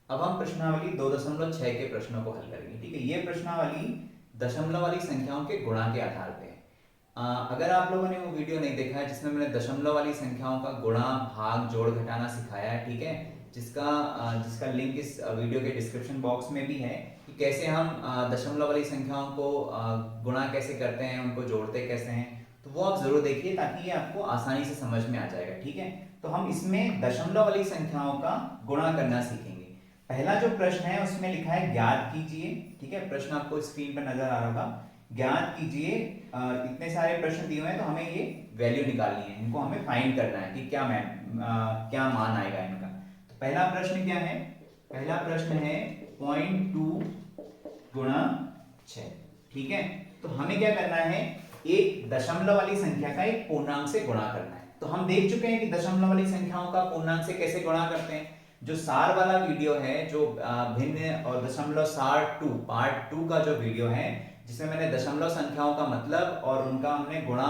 अब हम प्रश्नावली 2.6 के प्रश्नों को हल करेंगे। ठीक है, ये प्रश्नावली दशमलव वाली संख्याओं के गुणा के आधार पे है। अगर आप लोगों ने वो वीडियो नहीं देखा है जिसमें मैंने दशमलव वाली संख्याओं का गुणा भाग जोड़ घटाना सिखाया है, ठीक है, जिसका लिंक इस वीडियो के डिस्क्रिप्शन बॉक्स में भी है कि कैसे हम दशमलव वाली संख्याओं को गुणा कैसे करते हैं, उनको जोड़ते कैसे हैं। तो वो आप जरूर देखिए ताकि ये आपको आसानी से समझ में आ जाएगा। ठीक है, तो हम इसमें दशमलव वाली संख्याओं का गुणा करना सीखेंगे। पहला जो प्रश्न है उसमें लिखा है ज्ञात कीजिए। ठीक है, प्रश्न आपको स्क्रीन पर नजर आ रहा होगा। ज्ञात कीजिए, इतने सारे प्रश्न दिए हुए हैं तो हमें ये वैल्यू निकालनी है, इनको हमें फाइंड करना है कि क्या मान आएगा इनका। तो पहला प्रश्न क्या है? पहला प्रश्न है 0.2 गुणा 6। ठीक है, तो हमें क्या करना है, एक दशमलव वाली संख्या का एक पूर्णांक से गुणा करना है। तो हम देख चुके हैं कि दशमलव वाली संख्याओं का पूर्णांक से कैसे गुणा करते हैं। जो सार वाला वीडियो है, जो भिन्न और दशमलव सार 2 पार्ट 2 का जो वीडियो है, जिसमें मैंने दशमलव संख्याओं का मतलब और उनका हमने गुणा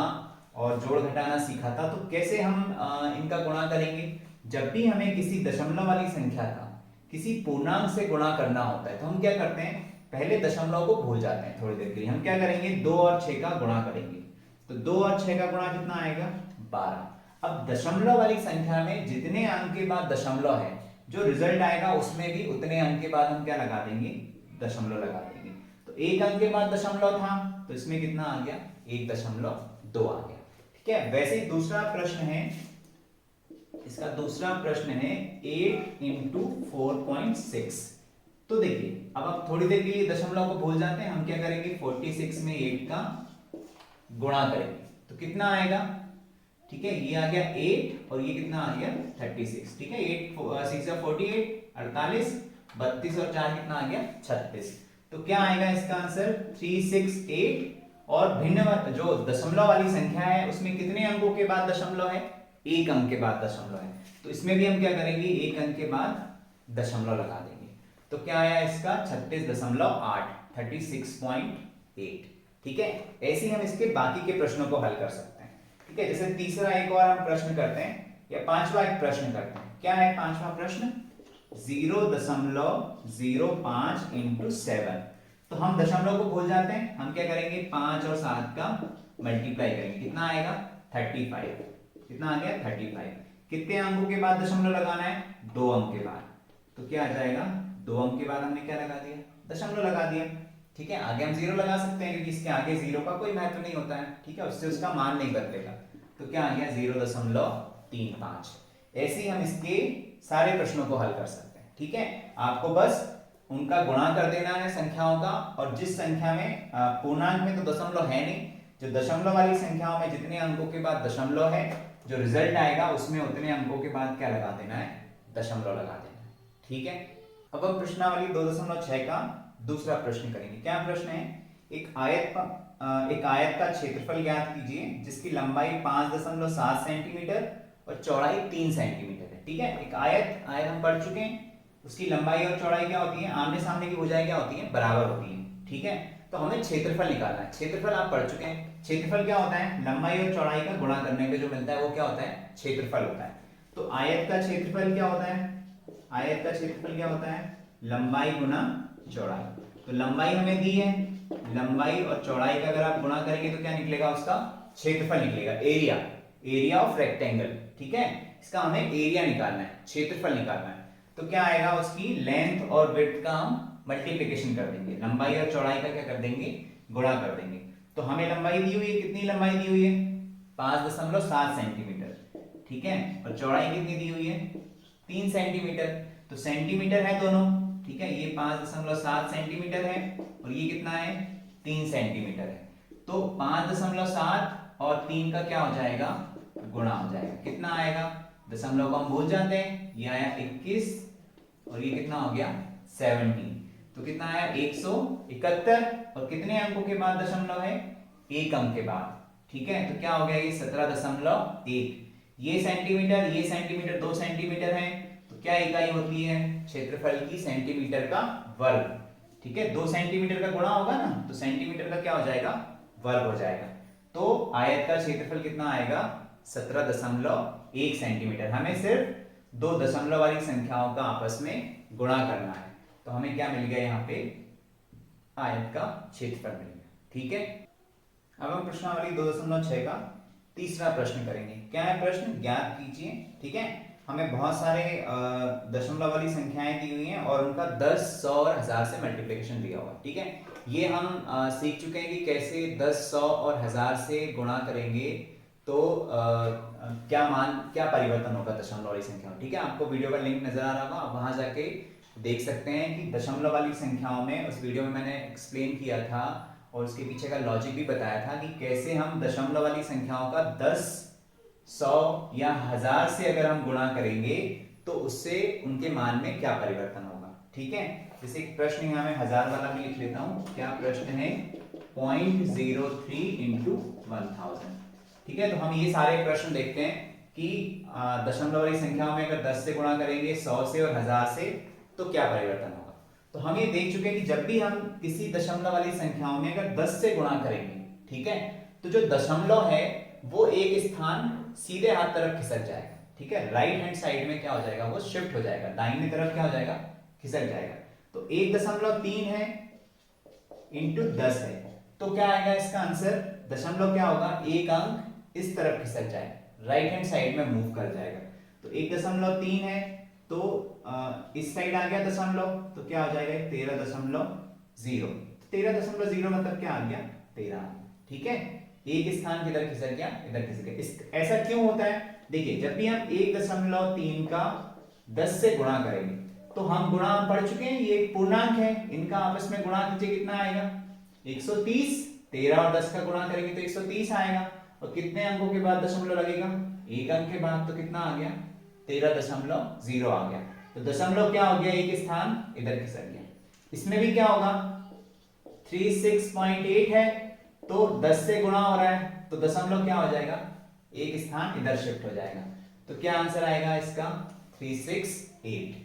और जोड़ घटाना सीखा था। तो कैसे हम इनका गुणा करेंगे? जब भी हमें किसी दशमलव वाली संख्या का किसी पूर्णांक से गुणा करना होता है तो हम क्या करते हैं, पहले दशमलव को भूल जाते हैं थोड़ी देर के लिए। हम क्या करेंगे, 2 और 6 का गुणा करेंगे। तो 2 और 6 का गुणा कितना आएगा? 12। अब दशमलव वाली संख्या में जितने अंक के बाद दशमलव है, जो रिजल्ट आएगा उसमें भी उतने अंक के बाद हम क्या लगा देंगे, दशमलव लगा देंगे। तो एक अंक के बाद दशमलव था तो इसमें कितना आ गया, 1.2 आ गया। ठीक है, वैसे ही दूसरा प्रश्न है, इसका दूसरा प्रश्न है 8 इंटू 4.6। तो देखिए, अब आप थोड़ी देर के लिए दशमलव को भूल जाते हैं। हम क्या करेंगे, 46 में 8 का गुणा करेंगे तो कितना आएगा? ठीक है, ये आ गया 8 और ये कितना आ गया 36। ठीक है, 8 6 48 48 32 और 4 कितना आ गया 36। तो क्या आएगा इसका आंसर 368। और भिन्न जो दशमलव वाली संख्या है उसमें कितने अंकों के बाद दशमलव है? एक अंक के बाद दशमलव है। तो इसमें भी हम क्या करेंगे, एक अंक के बाद दशमलव लगा देंगे। तो क्या आया इसका 36.8 36.8। ठीक है, ऐसे ही हम इसके बाकी के प्रश्नों को हल कर सकते हैं। ठीक है, जैसे तीसरा एक और हम प्रश्न करते हैं, या पांचवा एक प्रश्न करते हैं। क्या है पांचवा प्रश्न? 0.05 इंटू 7। तो हम दशमलव को भूल जाते हैं। हम क्या करेंगे, 5 और 7 का मल्टीप्लाई करेंगे। कितना आएगा 35। कितना आ गया 35। कितने अंकों के बाद दशमलव लगाना है? 2 अंक के बाद। तो क्या आ जाएगा, 2 अंक के बाद हमने क्या लगा दिया, दशमलव लगा दिया। ठीक है, आगे हम जीरो लगा सकते हैं क्योंकि इसके आगे जीरो का कोई महत्व नहीं होता है। ठीक है, उससे उसका मान नहीं बदलेगा। तो क्या आ गया 0.35। ऐसे ही हम इसके सारे प्रश्नों को हल कर सकते हैं। ठीक है, आपको बस उनका गुणा कर देना है संख्याओं का, और जिस संख्या में पूर्णांक में तो दशमलव है नहीं, जो दशमलव वाली संख्याओं में जितने अंकों के बाद दशमलव है, जो रिजल्ट आएगा उसमें उतने अंकों के बाद क्या लगा देना है, दशमलव लगा देना है। ठीक है, अब हम प्रश्नावली 2.6 का दूसरा प्रश्न करेंगे। क्या प्रश्न है, एक आयत का क्षेत्रफल ज्ञात कीजिए जिसकी लंबाई 5.7 सेंटीमीटर और चौड़ाई 3 सेंटीमीटर है। ठीक है, एक आयत आयत हम पढ़ चुके हैं, उसकी लंबाई और चौड़ाई क्या होती है, आमने सामने की भुजाएं क्या होती है, बराबर होती है। ठीक है, तो हमें क्षेत्रफल निकालना है। क्षेत्रफल आप पढ़ चुके हैं, क्षेत्रफल क्या होता है, लंबाई और चौड़ाई का गुणा करने पे जो मिलता है वो क्या होता है, क्षेत्रफल होता है। तो आयत का क्षेत्रफल क्या होता है, आयत का क्षेत्रफल क्या होता है, लंबाई गुना चौड़ाई। तो लंबाई हमें दी है, लंबाई और चौड़ाई का अगर आप गुणा करेंगे तो क्या निकलेगा, उसका क्षेत्रफल निकलेगा, एरिया, एरिया ऑफ रेक्टेंगल। ठीक है, इसका हमें एरिया निकालना है, क्षेत्रफल निकालना है। तो क्या आएगा, उसकी लेंथ और विड्थ का हम मल्टीप्लिकेशन कर देंगे, लंबाई और चौड़ाई का क्या कर देंगे, गुणा कर देंगे। तो हमें लंबाई दी हुई है, कितनी लंबाई दी हुई है, 5.7 सेंटीमीटर। ठीक है, और चौड़ाई कितनी दी हुई है, 3 सेंटीमीटर। तो सेंटीमीटर है दोनों। ठीक है, ये 5.7 सेंटीमीटर है और ये कितना है, 3 सेंटीमीटर है। तो 5.7 और 3 का क्या हो जाएगा, गुणा हो जाएगा। कितना आएगा, दशमलव को हम भूल जाते हैं, ये आया 21 और ये कितना हो गया 17। तो कितना आया 171, और कितने अंकों के बाद दशमलव है, एक अंक के बाद। ठीक है, तो क्या हो गया, ये 17.1। ये सेंटीमीटर, ये सेंटीमीटर, 2 सेंटीमीटर है। तो क्या इकाई होती है क्षेत्रफल की, सेंटीमीटर का वर्ग। ठीक है, 2 सेंटीमीटर का गुणा होगा ना, तो सेंटीमीटर का क्या हो जाएगा, वर्ग हो जाएगा। तो आयत का क्षेत्रफल कितना आएगा, 17.1 सेंटीमीटर। हमें सिर्फ दो दशमलव वाली संख्याओं का आपस में गुणा करना है। तो हमें क्या मिल गया यहाँ पे, आयत का क्षेत्रफल मिल गया। ठीक है, अब हम प्रश्नावली 2.6 का तीसरा प्रश्न करेंगे। क्या है प्रश्न, ज्ञात कीजिए। ठीक है, हमें बहुत सारे दशमलव वाली संख्याएं दी हुई हैं और उनका 10, 100 और 1000 से मल्टीप्लिकेशन दिया हुआ है। ठीक है, ये हम सीख चुके हैं कि कैसे 10, 100 और 1000 से गुणा करेंगे तो क्या परिवर्तन होगा दशमलव वाली संख्या में। ठीक है, आपको वीडियो का लिंक नजर आ रहा होगा, आप वहां जाके देख सकते हैं कि दशमलव वाली संख्याओं में उस वीडियो में मैंने एक्सप्लेन किया था और उसके पीछे का लॉजिक भी बताया था कि कैसे हम दशमलव वाली संख्याओं का 10, 100 या 1000 से अगर हम गुणा करेंगे तो उससे उनके मान में क्या परिवर्तन होगा। ठीक है, जैसे एक प्रश्न यहाँ में 1000 वाला भी लिख लेता हूँ। क्या प्रश्न है, 0.03 इंटू 1000। ठीक है, तो हम ये सारे प्रश्न देखते हैं कि दशमलव वाली संख्याओं में अगर 10 से गुणा करेंगे, 100 से और 1000 से, तो क्या परिवर्तन होगा। तो हम ये देख चुके हैं कि जब भी हम किसी दशमलव वाली संख्याओं में अगर 10 से गुणा करेंगे, ठीक है, तो जो दशमलव है वो एक स्थान सीधे हाथ तरफ खिसक जाएगा। ठीक है, राइट हैंड साइड में क्या हो जाएगा, वो शिफ्ट हो जाएगा, दाहिने तरफ क्या हो जाएगा, खिसक जाएगा। तो 1.3 है इंटू 10 है, तो क्या आएगा इसका आंसर, दशमलव क्या होगा, एक अंक इस तरफ खिसक जाएगा, राइट हैंड साइड में मूव कर जाएगा। तो 1.3 है तो इस साइड आ गया दशमलव, तो क्या हो जाएगा 13.0। 13.0 मतलब क्या आ गया, 13। ठीक है, एक स्थान किधर खिसक गया, इधर खिसक गया। ऐसा क्यों होता है, देखिए जब भी हम 1.3 का 10 से गुणा करेंगे तो हम गुणा पढ़ चुके हैं, ये एक पूर्णांक है, इनका आपस में गुणा कीजिए, कितना आएगा 130। 13 और 10 का गुणा करेंगे तो 130 आएगा, और कितने अंकों के बाद दशमलव लगेगा, एक अंक के बाद, तो कितना आ गया 13.0 आ गया। तो दशमलव क्या हो गया, एक स्थान इधर खिसक गया। इसमें भी क्या होगा, 36.8 है तो 10 से गुणा हो रहा है तो दशमलव क्या हो जाएगा, एक स्थान इधर शिफ्ट हो जाएगा। तो क्या आंसर आएगा इसका 368।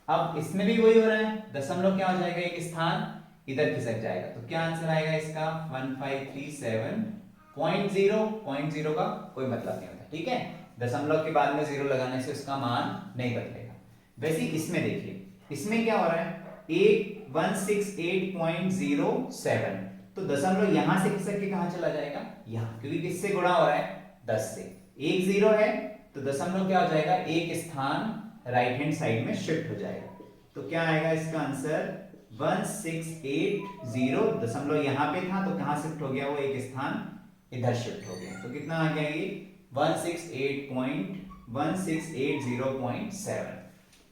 अब इसमें भी वही हो रहा है, दशमलव क्या हो जाएगा, एक स्थान इधर खिसक जाएगा। तो क्या आंसर आएगा इसका 1537.0 का कोई मतलब नहीं होता। ठीक है, दशमलव के बाद में 0 लगाने से उसका मान नहीं बदलेगा। वैसे इसमें देखिए, इसमें क्या हो रहा है, 168.07, तो दशमलव यहां से खिसक के कहां चला जाएगा, यहां, क्योंकि किससे गुणा हो रहा है, 10 से। एक 0 है तो दशमलव क्या हो जाएगा, एक स्थान राइट हैंड साइड में शिफ्ट हो जाएगा। तो क्या आएगा इसका आंसर 1680, दशमलव यहां पे था तो कहां शिफ्ट हो गया, वो एक स्थान इधर शिफ्ट हो गया। तो कितना आ गया ये 168.1680.7।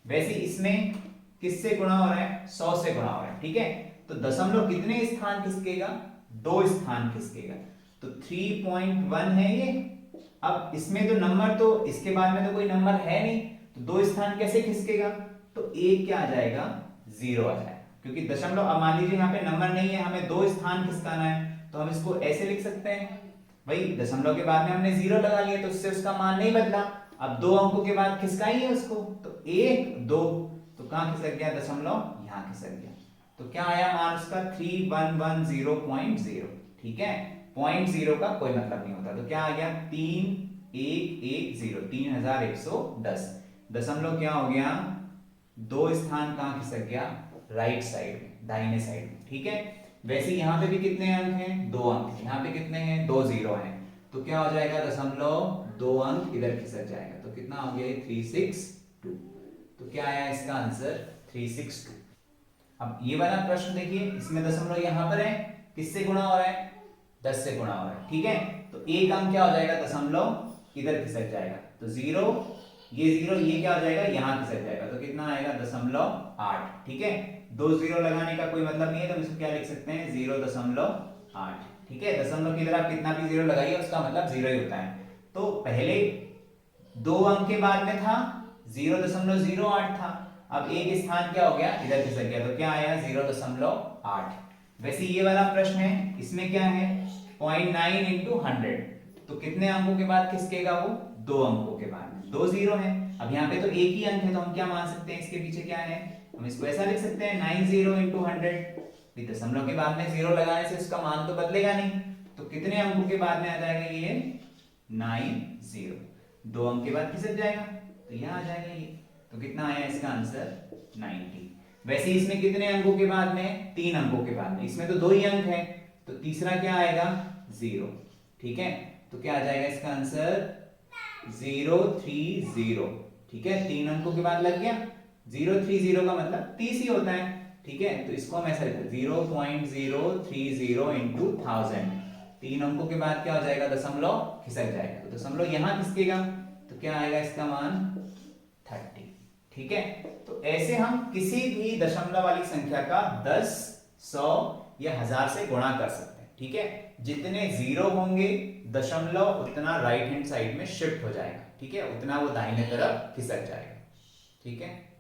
वैसे इसमें किससे गुणा हो रहा है, 100 से गुणा हो रहा है। ठीक है, तो दशमलव कितने स्थान खिसकेगा, 2 स्थान खिसकेगा, तो 3.1 है ये। अब इसमें तो नंबर, तो इसके बाद में तो कोई नंबर है नहीं, तो 2 स्थान कैसे खिसकेगा, तो एक क्या आ जाएगा, 0 आ जाएगा, क्योंकि दशमलव, अब मान लीजिए यहाँ पे नंबर नहीं है, हमें 2 स्थान खिसकाना है, तो हम इसको ऐसे लिख सकते हैं, भाई दशमलव के बाद में हमने 0 लगा लिया तो उससे उसका मान नहीं बदला, अब 2 अंकों के बाद खिसकाइए उसको, तो 1, 2, तो कहां खिसक गया दशमलव, यहां खिसक गया। तो क्या आया मान उसका 3110.0। ठीक है, 0.0 का कोई मतलब नहीं होता, तो क्या आ गया 3110, 3110। दशमलव क्या हो गया, 2 स्थान कहां खिसक गया, राइट साइड में, दाहिने साइड में। ठीक है, वैसे यहां पे भी कितने अंक हैं, 2 अंक, यहां पे कितने हैं, 2 0 हैं, तो क्या हो जाएगा दशमलव 2 अंक इधर खिसक जाएगा, तो कितना हो गया 362। तो क्या आया इसका आंसर 362। अब ये वाला प्रश्न देखिए, इसमें दशमलव यहां पर है, किससे गुणा हो रहा है, 10 से गुणा हो रहा है। ठीक है, तो एक अंक क्या हो जाएगा, दशमलव इधर खिसक जाएगा, तो 0, ये 0, ये क्या हो जाएगा, यहां खिसक जाएगा, तो कितना आएगा 0.8। ठीक है, 2 0 लगाने का कोई मतलब नहीं है, तो हम इसको क्या लिख सकते हैं 0.8। ठीक है, दशमलव की तरह आप कितना भी 0 लगाइए उसका मतलब 0 ही होता है। तो पहले 2 अंक के बाद में था 0.08 था, अब एक स्थान क्या हो गया, इधर खिसक गया, तो क्या आया 0.8। वैसे ये वाला प्रश्न है, इसमें क्या है 0.9 इंटू 100, तो कितने अंकों के बाद खिसकेगा वो, 2 अंकों के बाद, 2 0 है। अब यहाँ पे तो एक ही अंक है, तो हम क्या मान सकते हैं, इसके पीछे क्या है, हम इसको ऐसा लिख सकते हैं 90 इंटू 100। दशमलव के बाद में 0 लगाने से उसका मान तो बदलेगा नहीं, तो कितने अंकों के बाद में आ जाएगा ये 90, 2 अंक के बाद खिसक जाएगा, तो यहाँ आ जाएगा ये। तो कितना आया इसका आंसर 90। वैसे इसमें कितने अंकों के बाद में, 3 अंकों के बाद में, इसमें तो 2 ही अंक है, तो तीसरा क्या आएगा 0। ठीक है, तो क्या आ जाएगा इसका आंसर 030। ठीक है, 3 अंकों के बाद लग गया, 030 का मतलब 30 ही होता है। ठीक है, तो इसको हम ऐसा लिखते 0.030 इंटू 1000। 3 अंकों के बाद क्या हो जाएगा, दशमलव खिसक जाएगा, तो दशमलव यहां खिसकेगा, तो क्या आएगा इसका मान 30। ठीक है, तो ऐसे हम किसी भी दशमलव वाली संख्या का 10, 100 या 1000 से गुणा कर सकते हैं। ठीक है, जितने जीरो होंगे दशमलव उतना राइट हैंड साइड में शिफ्ट हो जाएगा। ठीक है, उतना वो दाहिने तरफ खिसक जाएगा। ठीक है,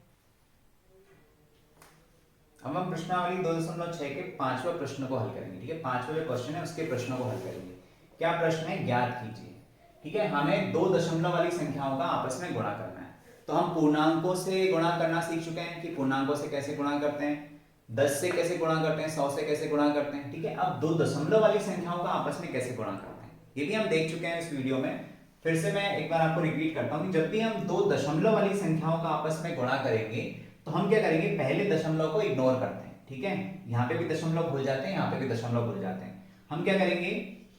अब हम प्रश्नावली 2.6 के 5वें प्रश्न को हल करेंगे। ठीक है, 5वां जो क्वेश्चन है उसके प्रश्नों को हल करेंगे। क्या प्रश्न है, ज्ञात कीजिए। ठीक है, हमें दो दशमलव वाली संख्याओं का आपस में गुणा करना है। तो हम पूर्णांकों से गुणा करना सीख चुके हैं कि पूर्णांकों से कैसे गुणा करते हैं, 10 से कैसे गुणा करते हैं, 100 से कैसे गुणा करते हैं। ठीक है, अब दो दशमलव वाली संख्याओं का आपस में कैसे गुणा करते हैं ये भी हम देख चुके हैं इस वीडियो में। फिर से मैं एक बार आपको रिपीट करता हूं कि जब भी हम दो दशमलव वाली संख्याओं का आपस में गुणा करेंगे तो हम क्या करेंगे, पहले दशमलव को इग्नोर करते हैं। ठीक है, यहाँ पे भी दशमलव भूल जाते हैं, यहाँ पे भी दशमलव भूल जाते हैं। हम क्या करेंगे,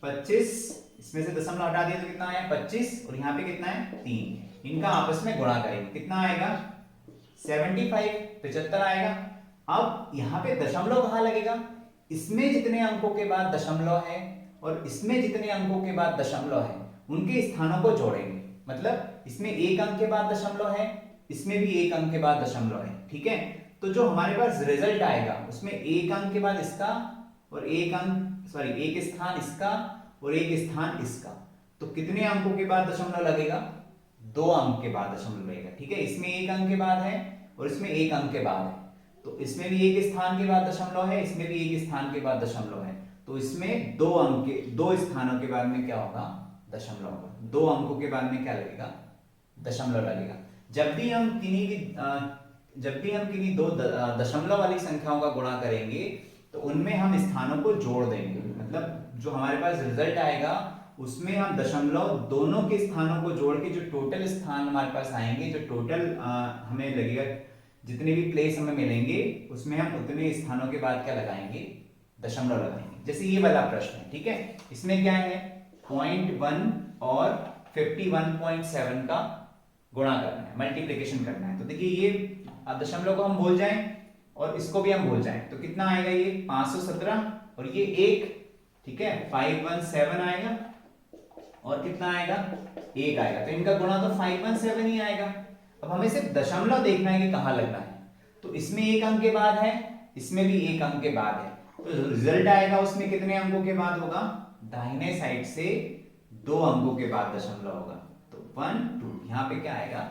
25, इसमें से दशमलव हटा दिया तो कितना आया 25, और यहाँ पे कितना है 3, इनका आपस में गुणा करेंगे, कितना आएगा 75, 75 आएगा। अब यहाँ पे दशमलव कहाँ लगेगा, इसमें जितने अंकों के बाद दशमलव है और इसमें जितने अंकों के बाद दशमलव है उनके स्थानों को जोड़ेंगे। मतलब इसमें एक अंक के बाद दशमलव है, इसमें भी एक अंक के बाद दशमलव है। ठीक है, तो जो हमारे पास रिजल्ट आएगा उसमें एक अंक के बाद इसका और एक स्थान इसका और एक स्थान इसका, तो कितने अंकों के बाद दशमलव लगेगा, 2 अंक के बाद दशमलव लगेगा। ठीक है, इसमें एक अंक के बाद है और इसमें एक अंक के बाद है, तो इसमें भी एक स्थान के बाद दशमलव है, इसमें भी एक स्थान के बाद दशमलव है, तो इसमें 2 अंक के 2 स्थानों के बाद में क्या होगा, दशमलव होगा। 2 अंकों के बाद में क्या लगेगा, दशमलव लगेगा। जब भी हम किन्हीं दो दशमलव वाली संख्याओं का गुणा करेंगे तो उनमें हम स्थानों को जोड़ देंगे। मतलब जो हमारे पास रिजल्ट आएगा उसमें हम दशमलव दोनों के स्थानों को जोड़ के जो टोटल स्थान हमारे पास आएंगे, जो टोटल हमें लगेगा, जितने भी प्लेस हमें मिलेंगे उसमें हम उतने स्थानों के बाद क्या लगाएंगे, दशमलव लगाएंगे। जैसे ये वाला प्रश्न है। ठीक है, इसमें क्या है, 0.1 और 51.7 का गुणा करना है, मल्टीप्लिकेशन करना है। तो देखिए ये दशमलव को हम भूल जाएं और इसको भी हम भूल जाएं तो कितना आएगा, ये 517 और ये 1। ठीक है, 517 आएगा और कितना आएगा, 1 आएगा, तो इनका गुणा तो 517 ही आएगा। अब हमें सिर्फ दशमलव देखना है कि कहां लगना है, तो इसमें एक अंक के बाद है, इसमें भी एक अंक के बाद है, तो रिजल्ट आएगा उसमें कितने अंकों के बाद होगा, दाहिने साइड से 2 अंकों के बाद दशमलव होगा, तो 1 2, यहां पे क्या आएगा,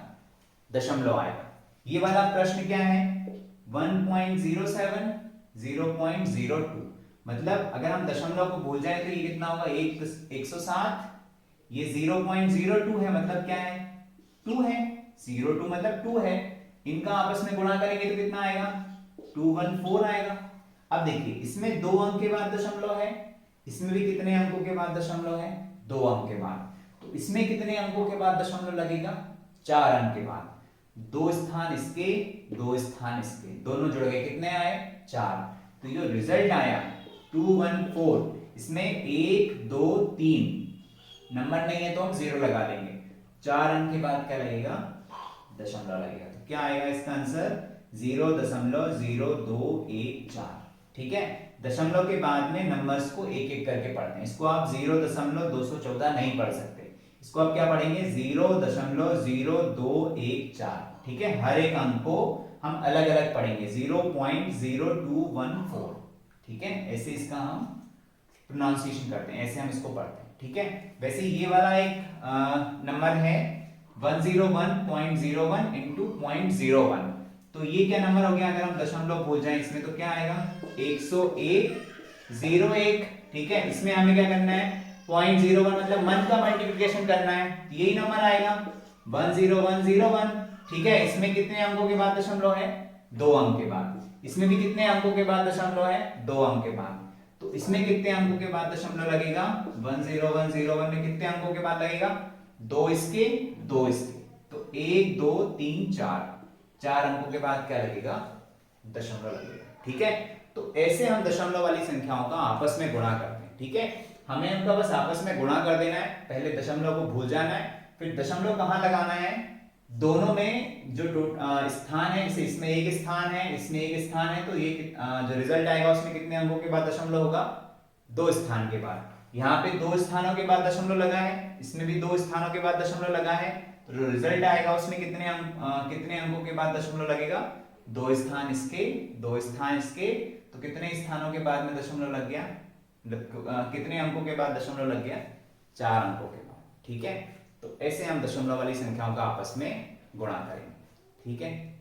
दशमलव आएगा। ये वाला प्रश्न क्या है, 1.07 0.02, मतलब अगर हम दशमलव को भूल जाए तो ये कितना होगा, 107, ये 0.02 है, मतलब क्या है, 2 है, 02 मतलब 2 है, इनका आपस में गुणा करेंगे तो कितना आएगा, 214 आएगा। अब देखिए इसमें 2 अंक के बाद दशमलव है, इसमें भी कितने अंकों के बाद दशमलव है, 2 अंक के बाद, तो इसमें कितने अंकों के बाद दशमलव लगेगा, 4 अंक के बाद, 2 स्थान इसके 2 स्थान इसके, दोनों जुड़ गए, कितने आए 4, तो जो रिजल्ट आया 214, इसमें 1 2 3 नंबर नहीं है तो हम 0 लगा देंगे, 4 अंक के बाद क्या लगेगा, दशमलव लगेगा, तो क्या आएगा इसका आंसर 0.0214। ठीक है, दशमलव के बाद में नंबर्स को एक एक करके पढ़ते हैं, इसको आप 0.214 नहीं पढ़ सकते, इसको आप क्या पढ़ेंगे, 0.0214। ठीक है, हर एक अंक को हम अलग अलग पढ़ेंगे, 0.0214। ठीक है, ऐसे इसका हम प्रोनाउंसिएशन करते हैं, ऐसे हम इसको पढ़ते हैं। ठीक है, वैसे ये वाला एक नंबर है 101.01 इंटू 0.01, तो ये क्या नंबर हो गया, अगर हम दशमलव भूल जाए इसमें तो क्या आएगा, 101.01। ठीक है, इसमें हमें क्या करना है, 0.01 मतलब 1 का मल्टीप्लिकेशन करना है, यही नंबर आएगा 10101। ठीक है, इसमें कितने अंकों के बाद दशमलव है, 2 अंक के बाद, इसमें भी कितने अंकों के बाद दशमलव है, 2 अंक के बाद, तो इसमें कितने अंकों के बाद दशमलव लगेगा, 10101 में कितने अंकों के बाद लगेगा, 2 इसके 2 इसके, तो 1 2 3 4 4 अंकों के बाद क्या लगेगा, दशमलव लगेगा। ठीक है, तो ऐसे हम दशमलव वाली संख्याओं का आपस में गुणा करते हैं। ठीक है, हमें उनका बस आपस में गुणा कर देना है, पहले दशमलव को भूल जाना है, फिर दशमलव कहाँ लगाना है, दोनों में जो स्थान है, जैसे इसमें एक स्थान है, इसमें एक स्थान है, तो ये जो रिजल्ट आएगा उसमें कितने अंकों के बाद दशमलव होगा, 2 स्थान के बाद। यहाँ पे 2 स्थानों के बाद दशमलव लगा है, इसमें भी 2 स्थानों के बाद दशमलव लगा है, तो जो रिजल्ट आएगा उसमें कितने अंकों के बाद दशमलव लगेगा, 2 स्थान इसके, 2 स्थान इसके, तो कितने स्थानों के बाद में दशमलव लग गया, कितने अंकों के बाद दशमलव लग गया, 4 अंकों के बाद। ठीक है, तो ऐसे हम दशमलव वाली संख्याओं का आपस में गुणा करेंगे। ठीक है।